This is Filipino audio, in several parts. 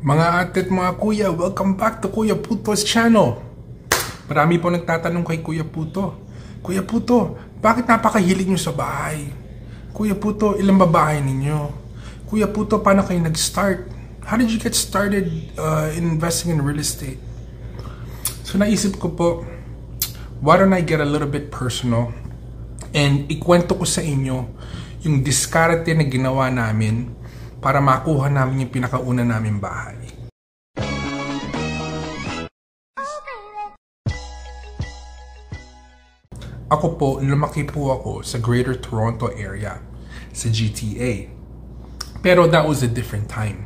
Mga ate at mga kuya, welcome back to Kuya Puto's channel. Marami po nagtatanong kay Kuya Puto. Kuya Puto, bakit napakahilig nyo sa bahay? Kuya Puto, ilang ba bahay ninyo? Kuya Puto, paano kayo nag-start? How did you get started in investing in real estate? So naisip ko po, why don't I get a little bit personal and ikwento ko sa inyo yung diskarte na ginawa namin para makuha namin yung pinakauna naming bahay. Ako po, lumaki po ako sa Greater Toronto area, sa GTA. Pero that was a different time.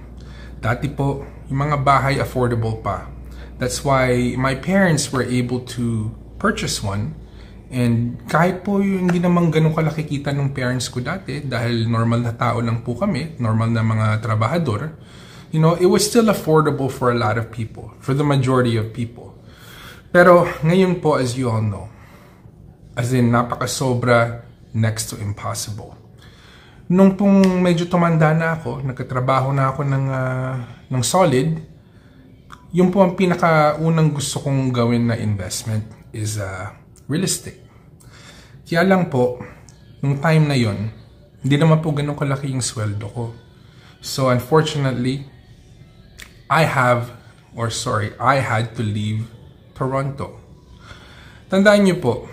Dati po, yung mga bahay affordable pa. That's why my parents were able to purchase one. And kahit po yung hindi naman ganun kalaki kita ng parents ko dati dahil normal na tao lang po kami, normal na mga trabahador, you know, it was still affordable for a lot of people, for the majority of people. Pero ngayon po, as you all know, as in napakasobra, next to impossible. Nung pong medyo tumanda na ako, nagkatrabaho na ako ng solid, yung po ang pinakaunang gusto kong gawin na investment is real estate. Kaya lang po, nung time na yon, hindi naman po ganun kalaki yung sweldo ko. So unfortunately, I had to leave Toronto. Tandaan niyo po,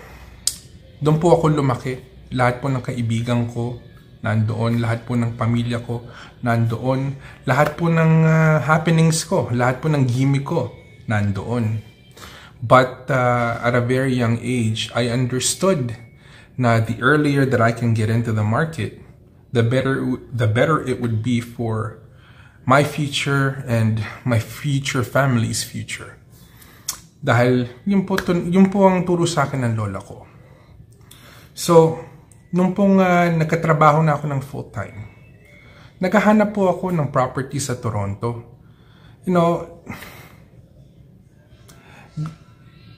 doon po ako lumaki. Lahat po ng kaibigan ko nandoon, lahat po ng pamilya ko nandoon, lahat po ng happenings ko, lahat po ng gimmick ko nandoon. But at a very young age, I understood na the earlier that I can get into the market, the better it would be for my future and my future family's future. Dahil yun po ang turo sa akin ng lola ko. So, nung pong nagkatrabaho na ako ng full-time, naghahanap po ako ng property sa Toronto. You know,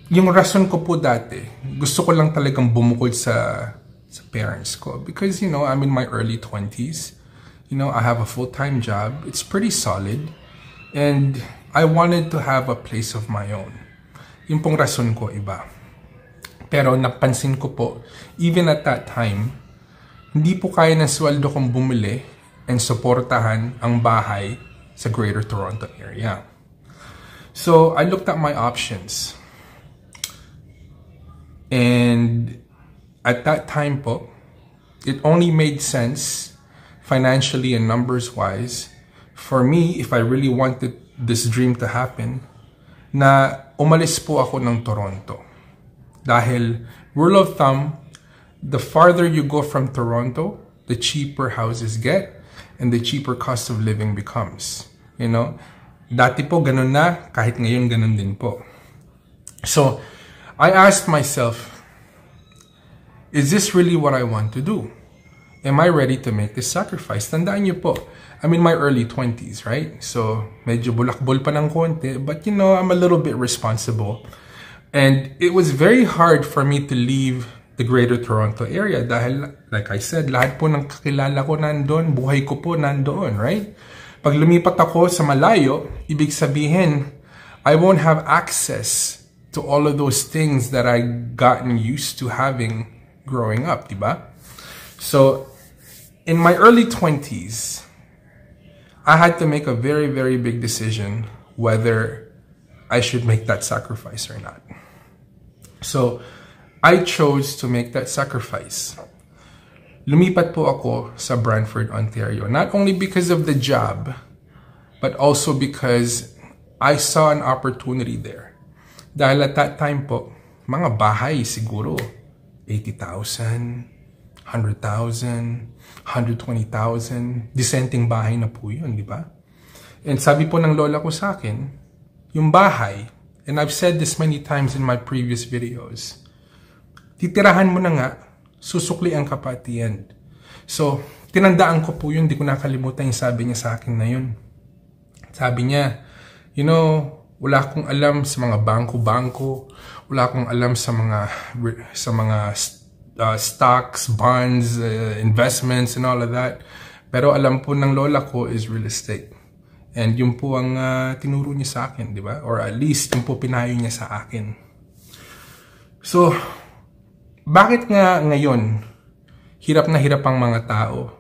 yung rason ko po dati, gusto ko lang talagang bumukod sa parents ko. Because, you know, I'm in my early 20s. You know, I have a full-time job. It's pretty solid. And I wanted to have a place of my own. Yung pong rason ko, iba. Pero napansin ko po, even at that time, hindi po kaya ng sweldo kong bumili and suportahan ang bahay sa Greater Toronto area. So, I looked at my options. And at that time po, it only made sense financially and numbers-wise for me, if I really wanted this dream to happen, na umalis po ako ng Toronto. Dahil, rule of thumb, the farther you go from Toronto, the cheaper houses get and the cheaper cost of living becomes. You know? Dati po ganun na, kahit ngayon ganun din po. So, I asked myself, is this really what I want to do? Am I ready to make this sacrifice? Tandaan niyo po, I'm in my early 20s, right? So, medyo bulakbol pa ng konti, but you know, I'm a little bit responsible. And it was very hard for me to leave the Greater Toronto area dahil, like I said, lahat po ng kakilala ko nandoon, buhay ko po nandoon, right? Pag lumipat ako sa malayo, ibig sabihin, I won't have access to all of those things that I gotten used to having growing up, diba? So, in my early 20s, I had to make a very, very big decision whether I should make that sacrifice or not. So, I chose to make that sacrifice. Lumipat po ako sa Brantford, Ontario, not only because of the job, but also because I saw an opportunity there. Dahil at that time po, mga bahay siguro, 80,000, 100,000, 120,000, dissenting bahay na po yun, di ba? And sabi po ng lola ko sa akin, yung bahay, and I've said this many times in my previous videos, titirahan mo na nga, susuklian ka pa at the end. So, tinandaan ko po yun, di ko nakalimutan yung sabi niya sa akin na yun. Sabi niya, you know, wala akong alam sa mga bangko-bangko, wala akong alam sa mga stocks, bonds, investments and all of that. Pero alam po ng lola ko is real estate. And yun po ang tinuro niya sa akin, di ba? Or at least yun po pinayo niya sa akin. So, bakit nga ngayon hirap na hirap ang mga tao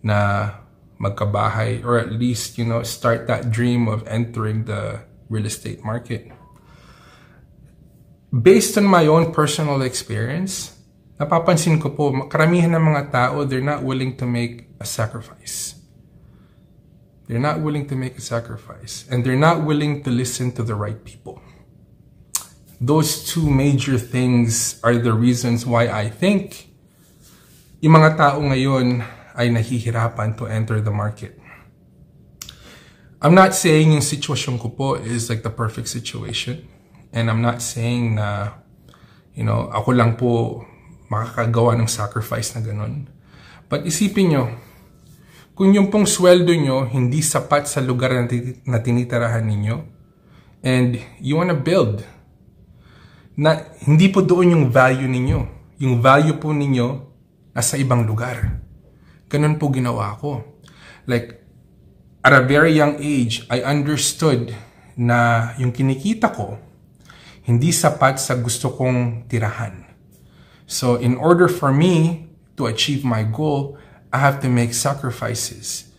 na magkabahay or at least, start that dream of entering the real estate market? Based on my own personal experience, napapansin ko po, karamihan ng mga tao, they're not willing to make a sacrifice. They're not willing to make a sacrifice. And they're not willing to listen to the right people. Those two major things are the reasons why I think yung mga tao ngayon ay nahihirapan to enter the market. I'm not saying yung sitwasyon ko po is like the perfect situation. And I'm not saying na, ako lang po makakagawa ng sacrifice na ganun. But isipin nyo, kung yung pong sweldo nyo hindi sapat sa lugar na tinitirahan ninyo, and you wanna build, na hindi po doon yung value ninyo. Yung value po ninyo nasa ibang lugar. Ganun po ginawa ko. Like, at a very young age, I understood na yung kinikita ko, hindi sapat sa gusto kong tirahan. So, in order for me to achieve my goal, I have to make sacrifices.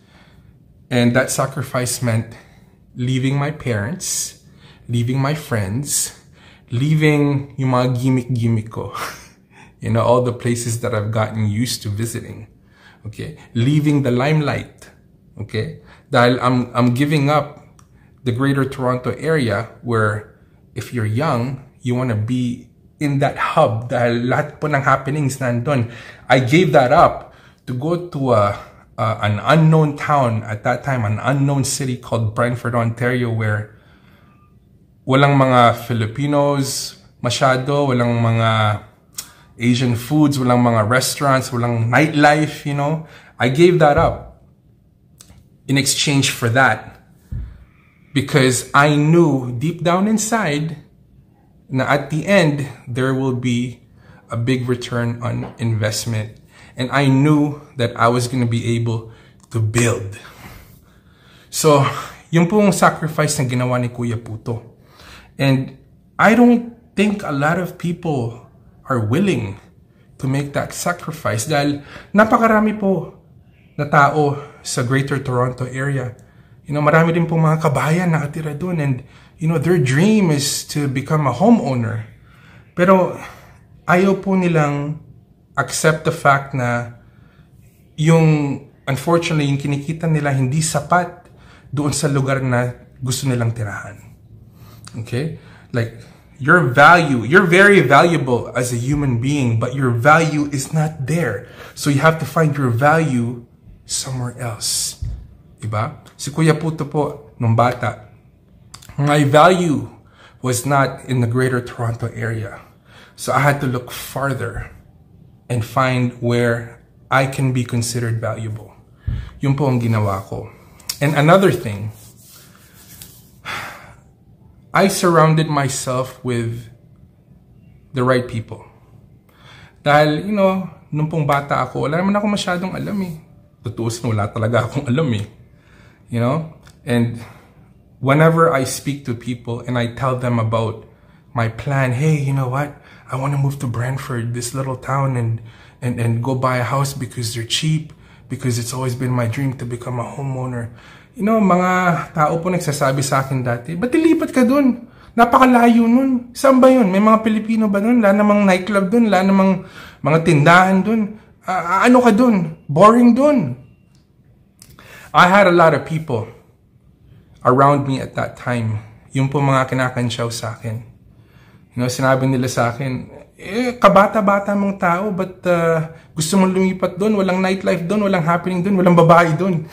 And that sacrifice meant leaving my parents, leaving my friends, leaving yung mga gimmick ko. All the places that I've gotten used to visiting. Okay? Leaving the limelight. Okay? Dahil I'm giving up the Greater Toronto area where if you're young, you want to be in that hub dahil lahat po ng happenings nandun. I gave that up to go to an unknown town at that time, an unknown city called Brantford, Ontario, where walang mga Filipinos masyado, walang mga Asian foods, walang mga restaurants, walang nightlife, I gave that up in exchange for that. Because I knew deep down inside na at the end, there will be a big return on investment. And I knew that I was going to be able to build. So, yung pong sacrifice na ginawa ni Kuya Puto. And I don't think a lot of people are willing to make that sacrifice dahil napakarami po na tao sa Greater Toronto area. Marami din pong mga kabayan nakatira doon and, their dream is to become a homeowner. Pero ayaw po nilang accept the fact na unfortunately, yung kinikita nila hindi sapat doon sa lugar na gusto nilang tirahan. Okay? Like, you're very valuable as a human being, but your value is not there. So you have to find your value somewhere else. Diba? Si Kuya Puto po, nung bata, my value was not in the Greater Toronto area. So I had to look farther and find where I can be considered valuable. Yun po ang ginawa ko. And another thing, I surrounded myself with the right people. Dahil, nung pong bata ako, wala naman ako masyadong alam eh. Tutuos na wala talaga akong alam eh. And whenever I speak to people and I tell them about my plan, hey, you know what? I want to move to Brantford, this little town, and go buy a house because they're cheap, because it's always been my dream to become a homeowner. Mga tao po nagsasabi sa akin dati, ba't ilipat ka dun? Napakalayo nun. Saan ba yun? May mga Pilipino ba dun? Wala namang nightclub dun? Wala namang mga tindahan dun? Ano ka dun? Boring dun. I had a lot of people around me at that time. Yung po mga kinakansyaw sa akin. Sinabi nila sa akin, kabata-bata mong tao, but gusto mong lumipat doon, walang nightlife doon, walang happening doon, walang babae doon.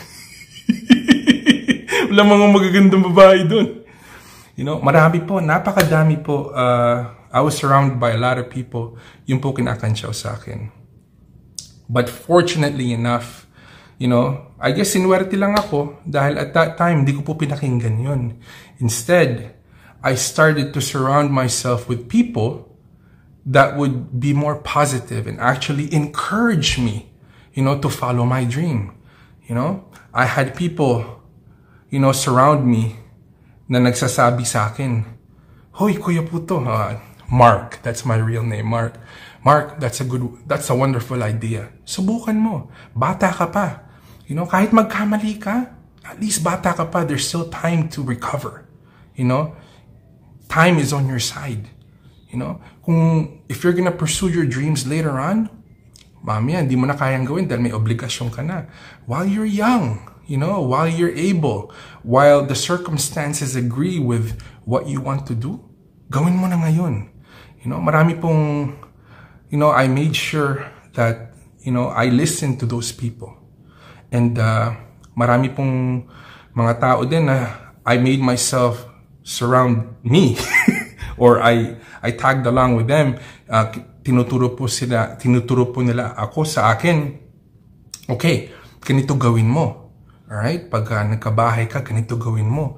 Walang mga magagandang babae doon. Marami po, napakadami po. I was surrounded by a lot of people. Yung po kinakansyaw sa akin. But fortunately enough, I guess sinuwerte lang ako dahil at that time, hindi ko po pinakinggan yun. Instead, I started to surround myself with people that would be more positive and actually encourage me, to follow my dream. I had people, surround me na nagsasabi sa akin, "Hoy, Kuya Puto, Mark, that's my real name, Mark. Mark, that's a wonderful idea. Subukan mo. Bata ka pa. Kahit magkamali ka, at least bata ka pa, there's still time to recover. Time is on your side. If you're gonna pursue your dreams later on, mamaya, hindi mo na kayang gawin dahil may obligasyon ka na. While you're young, while you're able, while the circumstances agree with what you want to do, gawin mo na ngayon. Marami pong, I made sure that, I listened to those people. And marami pong mga tao din na I made myself surround me or I tagged along with them. Tinuturo po nila ako sa akin, okay, ganito gawin mo. Alright? Pag nagkabahay ka, ganito gawin mo.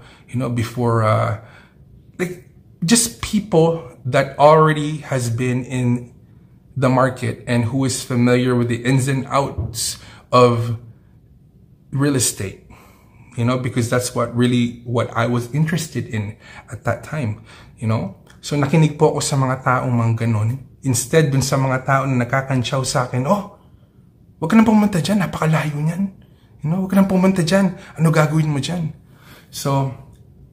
Before, just people that already has been in the market and who is familiar with the ins and outs of real estate, because that's what I was interested in at that time, So nakinig po ako sa mga taong mga ganon. Instead, dun sa mga tao na nakakantsaw sa akin, wag ka nang pumunta dyan, napakalayo niyan. Wag ka nang pumunta dyan, ano gagawin mo dyan? So,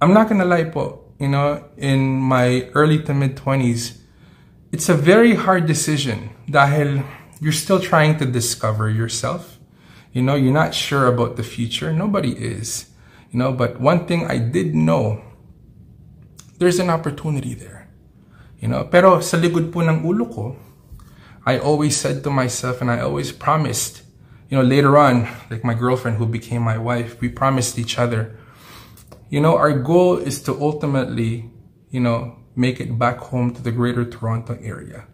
I'm not gonna lie po, in my early to mid-20s, it's a very hard decision dahil you're still trying to discover yourself. You're not sure about the future. Nobody is. But one thing I did know, there's an opportunity there. Pero sa likod po ng ulo ko, I always said to myself and I always promised, later on, like my girlfriend who became my wife, we promised each other, our goal is to ultimately, make it back home to the Greater Toronto area.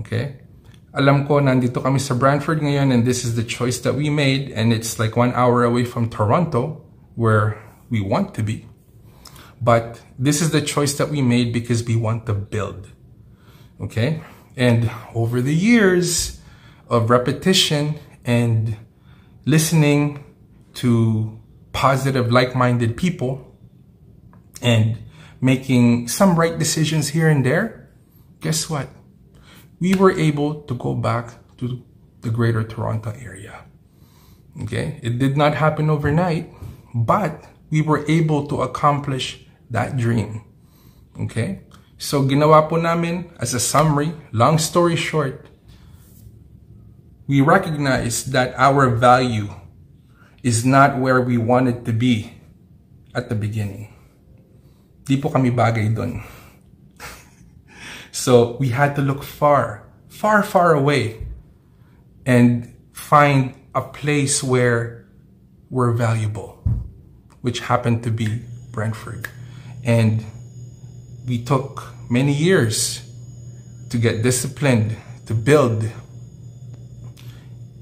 Okay? Alam ko, nandito kami sa Brantford ngayon and this is the choice that we made and it's like 1 hour away from Toronto where we want to be. But this is the choice that we made because we want to build. Okay? And over the years of repetition and listening to positive, like-minded people and making some right decisions here and there, guess what? We were able to go back to the Greater Toronto area. Okay? It did not happen overnight, but we were able to accomplish that dream. Okay? So, ginawa po namin, as a summary, long story short, we recognize that our value is not where we wanted to be at the beginning. Di po kami bagay dun. So we had to look far, far, far away and find a place where we're valuable, which happened to be Brantford. And we took many years to get disciplined, to build.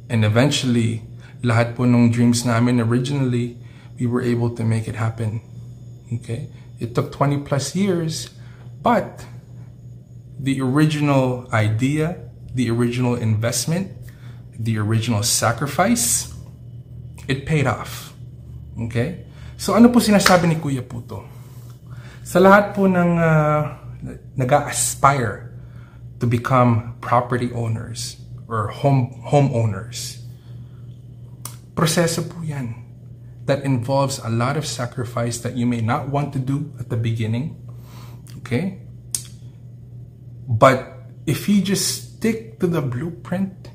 And eventually, lahat po ng dreams namin originally, we were able to make it happen. Okay? It took 20 plus years, but the original idea, the original investment, the original sacrifice, it paid off. Okay? So ano po sinasabi ni Kuya Puto? Sa lahat po ng nag-aspire to become property owners or homeowners, proseso po yan that involves a lot of sacrifice that you may not want to do at the beginning. Okay? But if you just stick to the blueprint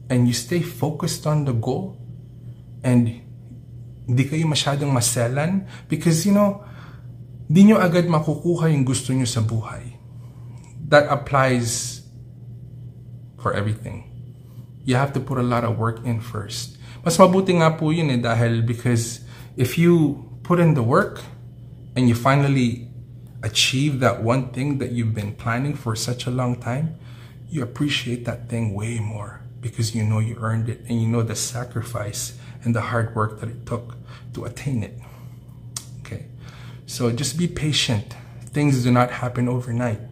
and you stay focused on the goal and hindi kayo masyadong maselan because, di nyo agad makukuha yung gusto nyo sa buhay. That applies for everything. You have to put a lot of work in first. Mas mabuti nga po yun dahil because if you put in the work and you finally achieve that one thing that you've been planning for such a long time, you appreciate that thing way more because you know you earned it and you know the sacrifice and the hard work that it took to attain it. Okay? So just be patient. Things do not happen overnight.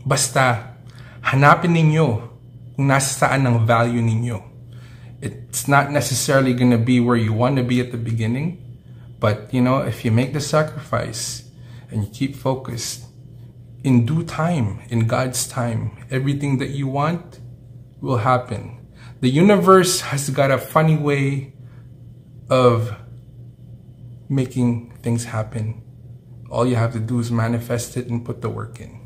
Basta, hanapin ninyo kung nasa saan ang value ninyo. It's not necessarily going to be where you want to be at the beginning, But, if you make the sacrifice and you keep focused, in due time, in God's time, everything that you want will happen. The universe has got a funny way of making things happen. All you have to do is manifest it and put the work in.